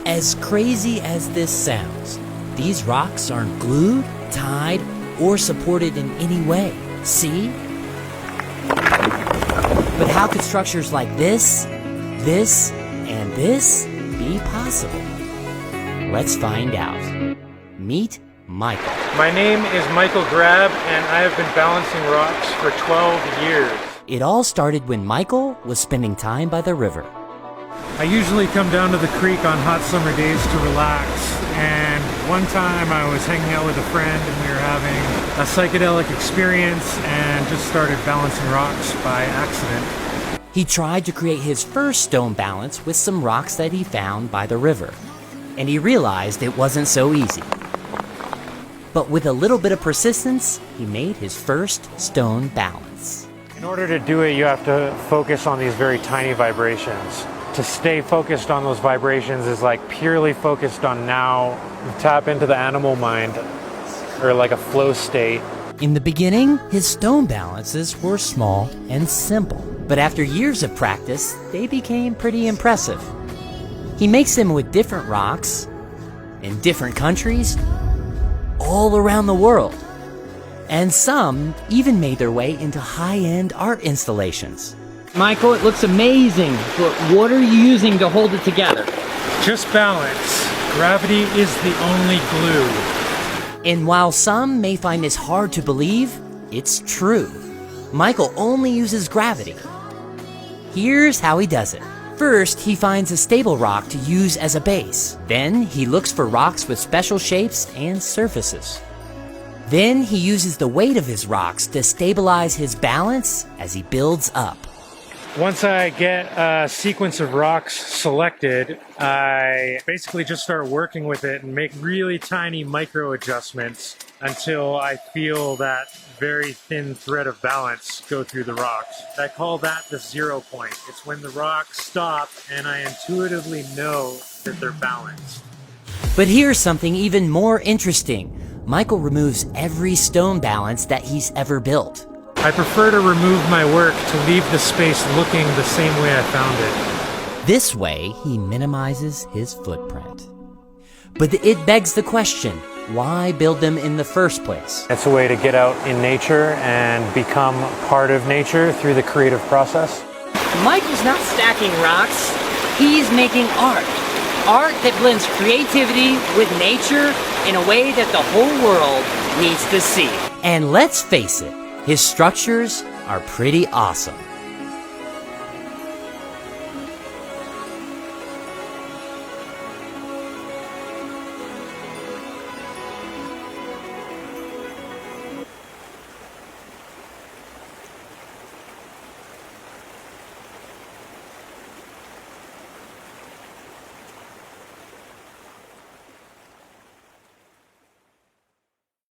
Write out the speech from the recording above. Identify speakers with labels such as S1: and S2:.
S1: As crazy as this sounds, these rocks aren't glued, tied, or supported in any way. See? But how could structures like this, and this be possible? Let's find out. Meet Michael.
S2: My name is Michael Grab, and I have been balancing rocks for 12 years.
S1: It all started when Michael was spending time by the river.
S2: I usually come down to the creek on hot summer days to relax, and one time I was hanging out with a friend and we were having a psychedelic experience and just started balancing rocks by accident.
S1: He tried to create his first stone balance with some rocks that he found by the river, and he realized it wasn't so easy. But with a little bit of persistence, he made his first stone balance.
S2: In order to do it, you have to focus on these very tiny vibrations. To stay focused on those vibrations is like purely focused on now. You tap into the animal mind, or like a flow state.
S1: In the beginning, his stone balances were small and simple. But after years of practice, they became pretty impressive. He makes them with different rocks, in different countries, all around the world. And some even made their way into high-end art installations.
S3: Michael, it looks amazing, but what are you using to hold it together?
S2: Just balance. Gravity is the only glue.
S1: And while some may find this hard to believe, it's true. Michael only uses gravity. Here's how he does it. First, he finds a stable rock to use as a base. Then, he looks for rocks with special shapes and surfaces. Then, he uses the weight of his rocks to stabilize his balance as he builds up.
S2: Once I get a sequence of rocks selected, I basically just start working with it and make really tiny micro adjustments until I feel that very thin thread of balance go through the rocks. I call that the 0 point. It's when the rocks stop and I intuitively know that they're balanced.
S1: But here's something even more interesting. Michael removes every stone balance that he's ever built.
S2: I prefer to remove my work to leave the space looking the same way I found it.
S1: This way, he minimizes his footprint. But it begs the question, why build them in the first place?
S2: It's a way to get out in nature and become part of nature through the creative process.
S3: Michael's not stacking rocks, he's making art. Art that blends creativity with nature in a way that the whole world needs to see.
S1: And let's face it, his structures are pretty awesome.